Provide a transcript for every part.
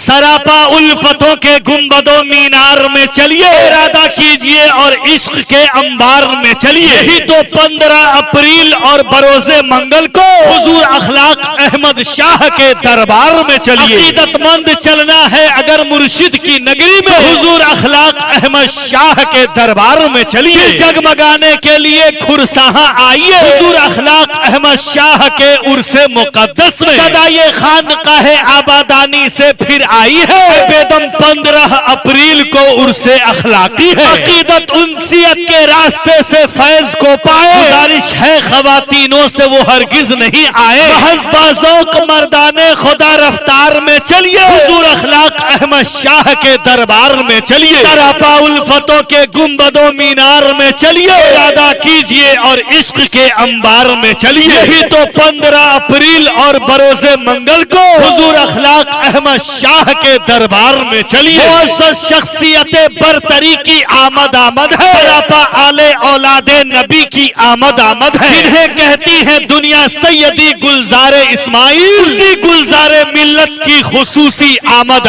سراپا الفتوں کے گنبد و مینار میں چلیے، ارادہ کیجئے اور عشق کے انبار میں چلیے۔ یہی تو 15 اپریل اور بروز منگل کو حضور اخلاق احمد شاہ کے دربار میں چلیے۔ عقیدت مند چلنا ہے اگر مرشد کی نگری میں، حضور اخلاق احمد شاہ کے دربار میں چلیے۔ جگمگانے کے لیے کھرساہاں آئیے، حضور اخلاق احمد شاہ کے عرس مقدس میں۔ صدائے خانقاہ آبادانی سے پھر آئی ہے، بیدم 15 اپریل کو عرس اخلاقی ہے۔ عقیدت انسیت کے راستے سے فیض کو پائے، گزارش ہے خواتینوں سے وہ ہرگز نہیں آئے۔ محض بازوق مردان خدا رفتار میں چلیے، حضور اخلاق احمد شاہ کے دربار میں چلیے۔ سراپا الفتوں کے گنبد و مینار میں چلیے، ارادہ کیجئے اور عشق کے انبار میں چلیے۔ یہی تو 15 اپریل اور بروز منگل کو حضور اخلاق احمد شاہ کے دربار میں چلیے۔ معزز شخصیت برتری کی آمد ہے، سراپا آل اولاد نبی کی آمد ہے، جنہیں کہتی ہے دنیا سیدی گلزار اسماعیل، اسی گلزار ملت کی خصوصی آمد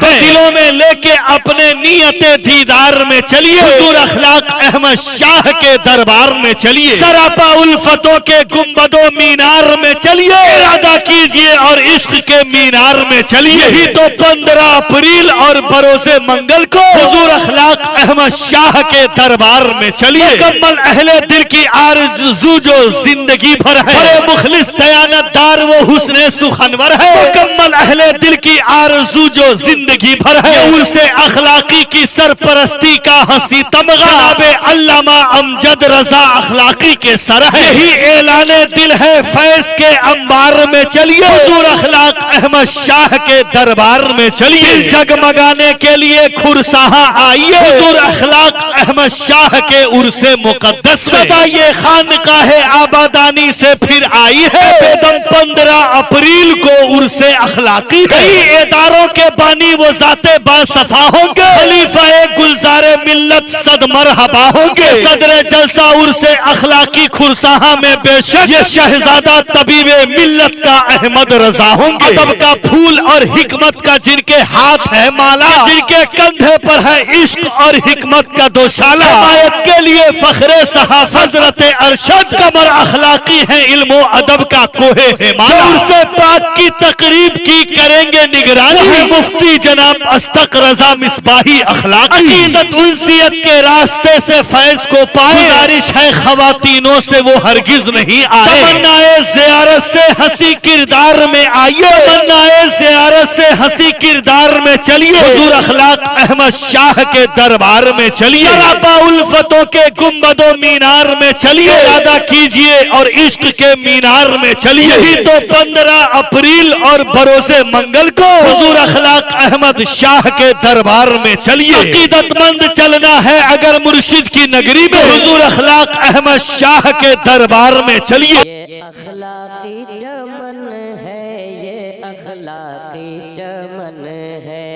ہے۔ دلوں میں لے کے اپنے نیت دیدار میں چلیے، حضور اخلاق احمد شاہ کے دربار میں چلیے۔ سراپا الفتوں کے گنبد و مینار میں چلیے، ارادہ کیجئے اور عشق کے مینار میں چلیے۔ یہی تو 15 اپریل اور بروز منگل کو حضور اخلاق احمد شاہ کے دربار میں چلیے۔ مکمل اہل دل کی آرزو جو زندگی بھر ہے، بڑے مخلص دیانت دار وہ حسن سخنور ہے۔ مکمل اہل دل کی آرزو جو زندگی بھر ہے، عرس اخلاقی کی سرپرستی کا ہنسی تمغہ جناب علامہ امجد رضا اخلاقی کے سر ہے۔ یہی اعلان دل ہے، فیض کے انبار میں چلیے، حضور اخلاق احمد شاہ کے دربار میں چلیے۔ دل جگمگانے کے لیے کھرساہاں آئیے، حضور اخلاق احمد شاہ کے عرس مقدس میں۔ صدائے خانقاہ آبادانی سے پھر آئی ہے، بیدم 15 اپریل کو عرس اخلاقی۔ کئی اداروں کے بانی وہ ذات باصفا ہوں گے، خلیفہ گلزار ملت صد مرحبا ہوں گے۔ صدر جلسہ عرس اخلاقی کھرساہاں میں بے شک یہ شہزادہ طبیب ملت کا احمد رضا ہوں گے۔ ادب کا پھول اور حکمت کا جن کے ہاتھ ہے مالا، جن کے کندھے پر ہے عشق اور حکمت کا دوشالہ، حمایت کے لیے فخر صحافت حضرت ارشد، قمر اخلاقی ہے علم و ادب کا کوہ ہمالا۔ عرس پاک کی تقریب کی کریں گے نگرانی، مفتی جناب استق رضا مصباحی اخلاقی۔ عقیدت انسیت کے راستے سے فیض کو پائے، گزارش ہے خواتینوں سے وہ ہرگز نہیں آئے۔ تمنائے زیارت سے ہنسی کردار میں آئیے، تمنائے زیارت سے ہنسی کردار میں چلیے، حضور اخلاق احمد شاہ کے دربار میں چلیے۔ سراپا الفتوں کے گنبد و مینار میں چلیے، ارادہ کیجئے اور عشق کے مینار میں چلیے۔ یہی تو 15 اپریل اور بروز منگل کو حضور اخلاق احمد شاہ کے دربار میں چلیے۔ عقیدت مند چلنا ہے اگر مرشد کی نگری میں، حضور اخلاق احمد شاہ کے دربار میں چلیے۔ یہ اخلاقی چمن ہے، یہ اخلاقی چمن ہے،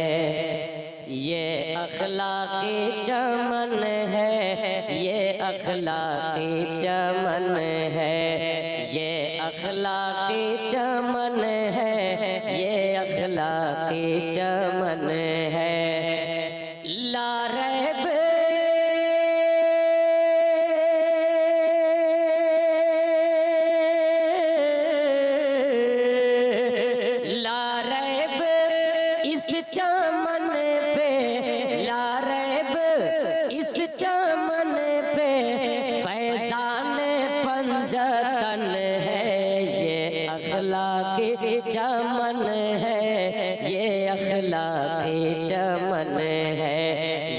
یہ اخلاقی چمن ہے، یہ اخلاقی چمن ہے، یہ اخلاقی چمن ہے، یہ اخلاقی چمن ہے۔ لا ریب اس چمن پہ، لا ریب اس چمن پہ فیضان پنجتن ہے، یہ اخلاقی چمن ہے، یہ اخلاقی چمن ہے،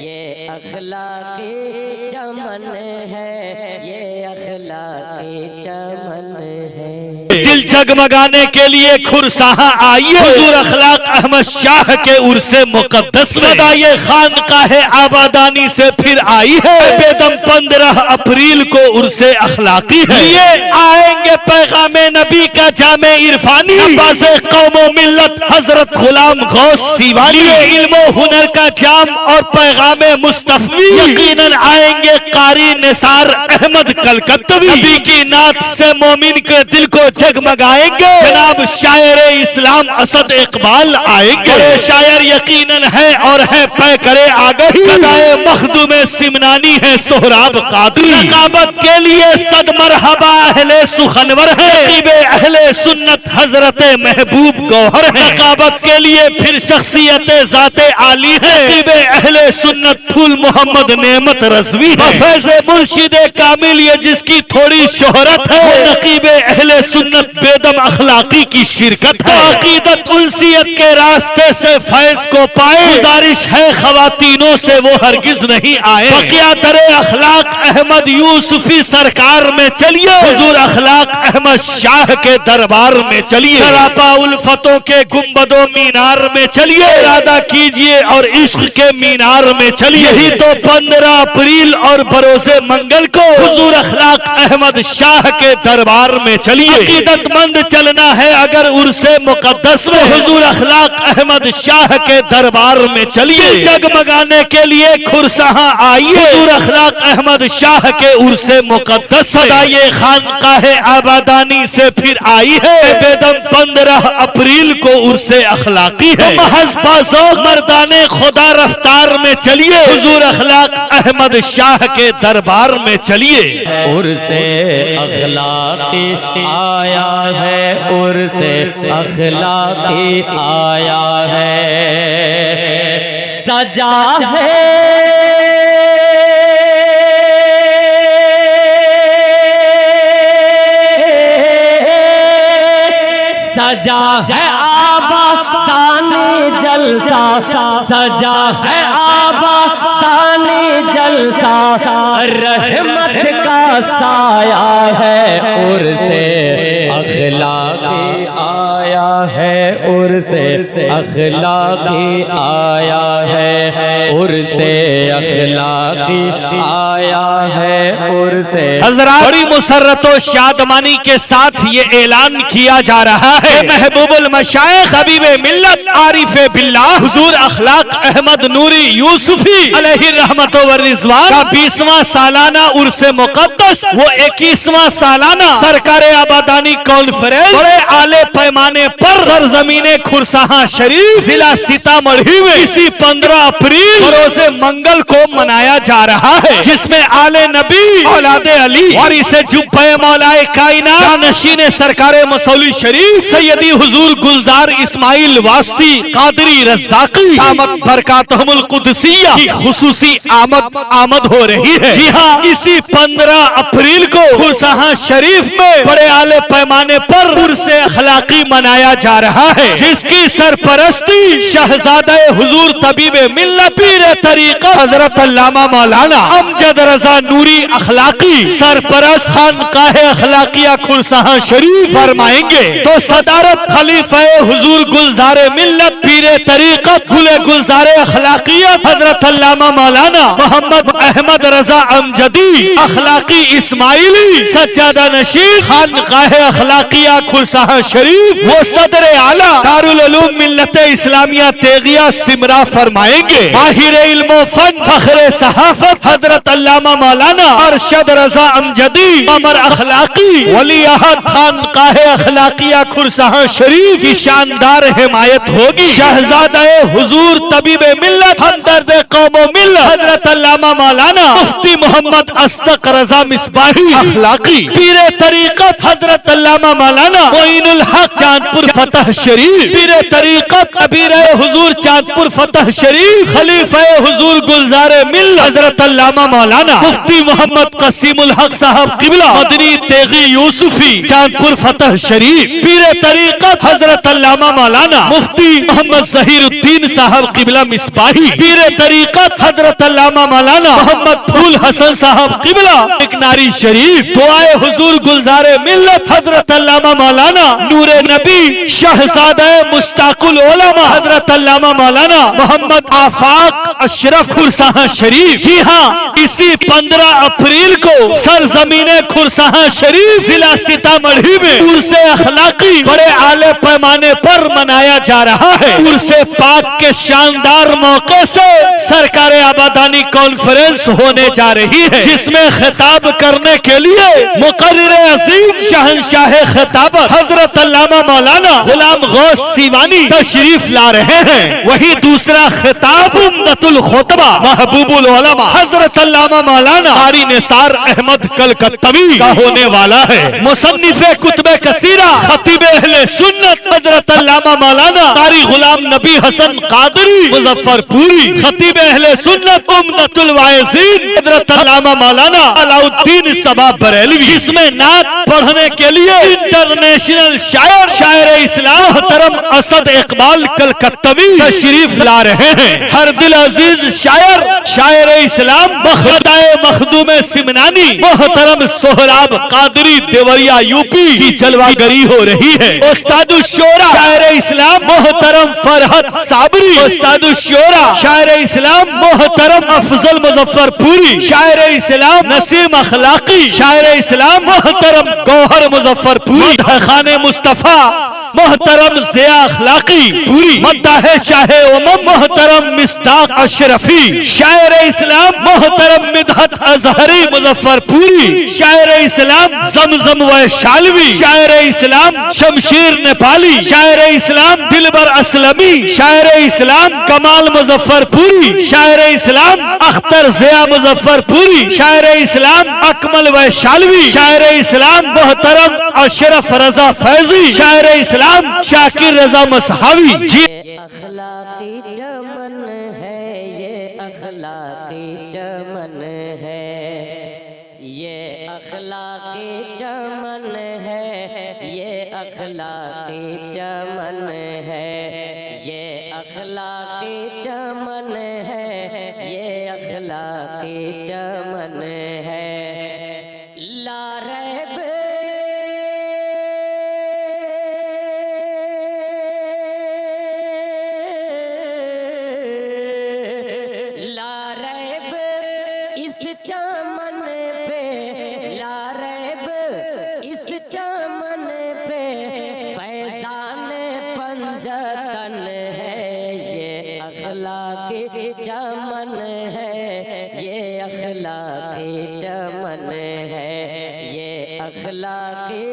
یہ اخلاقی چمن ہے، یہ اخلاقی چمن ہے۔ دل جگمگانے کے لیے کھرساہاں آئیے، حضور اخلاق احمد شاہ کے عرس مقدس میں۔ صدائے خانقاہ آبادانی سے پھر آئی ہے، بیدم 15 اپریل کو عرس اخلاقی ہے۔ یہ آئیں گے پیغام نبی کا جامع عرفانی، عباس قوم و ملت حضرت غلام غوث سیوانی۔ یہ علم و ہنر کا جام اور پیغام مصطفی، یقیناً آئیں گے قاری نثار احمد کلکتوی۔ نبی کی نعت سے مومن کے دل کو جگمگائیں گے، جناب شاعر اسلام اسد اقبال آئیں گے۔ شاعر اگر یقیناً ہے اور ہے پے کرے آگہی، قدائے مخدوم سمنانی ہے سہراب قادری، رقابت کے لیے صد مرحبا اہل سخنور ہے، نقیب اہل سنت حضرت محبوب گوہر ہے، رقابت کے لیے پھر شخصیت ذات عالی ہے، نقیب اہل سنت پھول محمد نعمت رضوی ہے، فیض مرشد کامل یہ جس کی تھوڑی شہرت ہے، نقیب اہل سنت بیدم اخلاقی کی شرکت ہے، عقیدت انسیت کے راستے سے فیض کو پائے، گزارش ہے خواتینوں سے وہ ہرگز نہیں آئے، بقیہ در اخلاق احمد یوسفی سرکار میں چلیے، حضور اخلاق احمد شاہ کے دربار میں چلیے، سراپا الفتوں کے گنبد و مینار میں چلیے، ارادہ کیجئے اور عشق کے مینار میں چلیے، یہی تو 15 اپریل اور بروز منگل کو حضور اخلاق احمد شاہ کے دربار میں چلیے، عقیدت مند چلنا ہے اگر عرس مقدس میں حضور اخلاق احمد شاہ کے دربار میں چلیے، جگمگانے کے لیے کھرسہاں آئیے، حضور اخلاق احمد شاہ کے عرس مقدس صدائے خانقاہ آبادانی سے پھر آئی ہے، بیدم 15 اپریل کو عرس اخلاقی ہے، محض بازوق مردان خدا رفتار میں چلیے، حضور اخلاق احمد شاہ کے دربار میں چلیے، عرس اخلاقی آیا ہے، عرس اخلاقی آیا ہے، سجا ہے سجا ہے آبادان جلسہ، سجا ہے آبادان جلسہ، رحمت کا سایہ ہے، عرس اخلاقی آیا ہے، عرس اخلاقی آیا ہے، عرس اخلاقی آیا ہے، عرس حضرات بڑی مسرت و شادمانی کے ساتھ یہ اعلان کیا جا رہا ہے، محبوب المشائخ حبیب ملت عارف باللہ حضور اخلاق احمد نوری یوسفی علیہ الرحمت والرضوان کا 20واں سالانہ عرس مقدس، وہ 21واں سالانہ سرکار آبادانی کانفرنس بڑے اعلی پیمانے پر سرزمین کھرسہاں شریف ضلع سیتامڑھی میں اسی 15 اپریل روز منگل کو منایا جا رہا ہے، جس میں آل نبی اولاد علی وارث جبہ مولائے کائنات جانشین سرکار مسولی شریف سیدی حضور گلزار اسماعیل واسطی قادری رزاقی دامت برکاتہم القدسیہ کی خصوصی آمد ہو رہی ہے، جی ہاں اسی 15 اپریل کو کھرسہاں شریف میں بڑے اعلی پیمانے پر عرس اخلاقی منایا جا رہا ہے، جس کی سرپرستی شہزادہ حضور طبیب ملت پیر طریقت حضرت علامہ مولانا امجد رضا نوری اخلاقی سرپرست خانقاہ اخلاقیہ کھرسہاں شریف فرمائیں گے، تو صدارت خلیفہ حضور گلزار ملت پیر طریقت گل گلزار اخلاقیت حضرت علامہ مولانا محمد احمد رضا امجدی اخلاقی اسماعیلی سجادہ نشین خانقاہ اخلاقیہ کھرسہاں شریف وہ صدر اعلیٰ دارالعلوم ملت اسلامیہ تیغیہ سمرا فرمائیں گے، ماہر علم و فن فخر صحافت حضرت علامہ مولانا ارشد رضا امجدی امر اخلاقی ولی عہد خانقاہ اخلاقیہ کھرسہاں شریف کی شاندار حمایت ہوگی، شہزادہ حضور طبیب ملت ہمدرد قوم و ملت حضرت علامہ مولانا مفتی محمد اصدق رضا مصباحی اخلاقی پیر طریقت حضرت علامہ مولانا معین الحق چاندپور فتح شریف پیر طریقت امیر حضور چاندپور فتح شریف خلیفہ حضور گلزار ملت حضرت علامہ مولانا مفتی محمد قسیم الحق صاحب قبلہ مدنی تیغی یوسفی چاندپور فتح شریف پیر طریقت حضرت علامہ مولانا مفتی محمد ظہیر الدین صاحب قبلہ مصباحی پیر طریقت حضرت علامہ مولانا محمد پھول حسن صاحب قبلہ اکناری شریف دعائے حضور گلزار ملت حضرت علامہ مولانا نور نبی شہزادہ مشتاق العلماء حضرت علامہ مولانا محمد آفاق اشرف کھرسہاں شریف، جی ہاں اسی 15 اپریل کو سرزمین کھرسہاں شریف ضلع سیتامڑھی میں عرس اخلاقی بڑے اعلی پیمانے پر منایا جا رہا ہے، عرس پاک کے شاندار موقع سے سرکار آبادانی کانفرنس ہونے جا رہی ہے، جس میں خطاب کرنے کے لیے مقرر عظیم شہنشاہ خطابت حضرت علامہ مولانا غلام غوث سیوانی تشریف لا رہے ہیں۔ وہی دوسرا خطاب عمدۃ الخطبہ محبوب العلماء حضرت علامہ مولانا قاری نثار احمد کلکتوی کا ہونے والا ہے۔ مصنف کتب کثیرہ خطیب اہل سنت حضرت علامہ مولانا قاری غلام نبی حسن قادری مظفر پوری، خطیب اہل سنت عمدۃ الواعظین حضرت علامہ مولانا علاء الدین صبا بریلوی، جس میں نعت پڑھنے کے لیے انٹرنیشنل شاعر اسلام محترم اسد اقبال کلکتوی تشریف لا رہے ہیں۔ ہر دل عزیز شاعر اسلام بخدائے مخدوم سمنانی محترم سہراب قادری دیوریا یو پی کی جلوہ گری ہو رہی ہے۔ استاد الشورا شاعر اسلام محترم فرحت صابری، استاد الشورا شاعر اسلام محترم افضل مظفر پوری، شاعر اسلام نسیم اخلاقی، شاعر اسلام محترم گوہر مظفر پوری، خان مصطفیٰ محترم ضیاء اخلاقی پوری، مداح شاہ امم محترم مصداق اشرفی، شاعر اسلام محترم مدحت اظہری مظفر پوری، شاعر اسلام زمزم ویشالوی، شاعر اسلام شمشیر نیپالی، شاعر اسلام دلبر اسلمی، شاعر اسلام کمال مظفر پوری، شاعر اسلام اختر ضیاء مظفر پوری، شاعر اسلام اکمل ویشالوی، شاعر اسلام محترم اشرف رضا فیضی، شاعر اسلام شاکر رضا مسحاوی۔ اخلاقی چمن ہے، یہ اخلاقی چمن ہے، یہ اخلاقی چمن ہے، یہ اخلاقی چمن ہے، یہ اخلاقی چمن ہے، یہ اخلاقی چمن ہے۔ لا ریب اس چمن پہ، لا ریب اس چمن پہ فیضان پنجتن ہے، یہ اخلاقی چمن ہے، یہ اخلاقی چمن ہے، یہ اخلاقی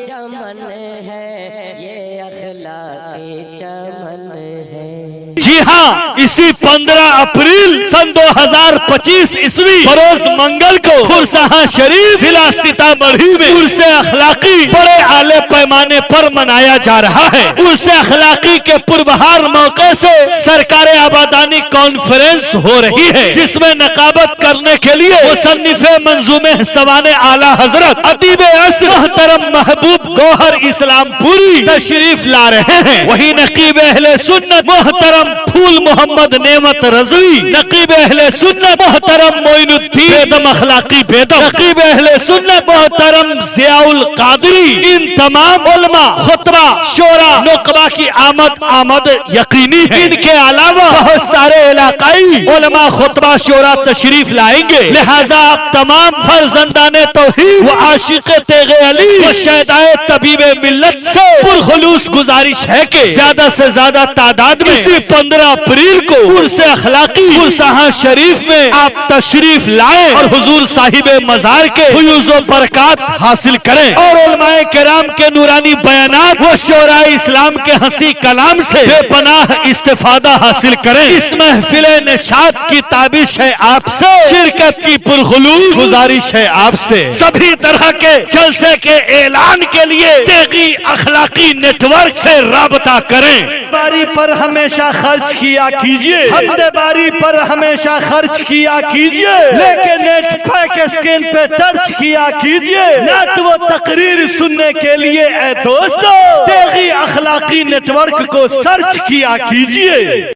چمن ہے، یہ اخلاقی چمن ہے۔ جی ہاں، اسی 15 اپریل سن 2025 عیسوی بروز منگل کو پرسہاں شریف ضلع سیتامڑھی میں عرس اخلاقی بڑے اعلی پیمانے پر منایا جا رہا ہے۔ عرس اخلاقی کے پربہار موقع سے سرکار آبادانی کانفرنس ہو رہی ہے، جس میں نقابت کرنے کے لیے مصنف منظومے سوان اعلی حضرت ادیب عصر محترم محبوب گوہر اسلام پوری تشریف لا رہے ہیں۔ وہی نقیب اہل سنت محترم پھول محمد نعمت رضوی، نقیب اہل سنت محترم معین الدین بیدم اخلاقی بیدم، نقیب اہل سنت محترم ضیاء القادری، ان تمام علماء خطبہ شورا نقبہ کی آمد یقینی ہے۔ ان کے علاوہ بہت سارے علاقائی علماء خطبہ شورا تشریف لائیں گے، لہذا آپ تمام فرزندان توحید و عاشق تیغ علی و شہدائے طبیب ملت سے پرخلوص گزارش ہے کہ زیادہ سے زیادہ تعداد میں اسی 15 اپریل کو عرس اخلاقی پرسہاں شریف میں آپ تشریف لائیں اور حضور صاحب مزار کے فیوز و برکات حاصل کریں، اور علماء کرام کے نورانی بیانات و شعراء اسلام کے ہنسی کلام سے بے پناہ استفادہ حاصل کریں۔ اس محفل نشاط کی تابش ہے آپ سے، شرکت کی پرخلوص گزارش ہے آپ سے۔ سبھی طرح کے جلسے کے اعلان کے لیے تیغی اخلاقی نیٹ ورک سے رابطہ کریں۔ باری پر ہمیشہ خرچ کیا کیجئے، حمد باری پر ہمیشہ خرچ کیا کیجئے، لیکن نیٹ پیک اسکرین پہ ٹچ کیا کیجئے۔ نعت و تقریر سننے کے لیے اے دوستو تیغی اخلاقی نیٹ ورک کو سرچ کیا کیجئے۔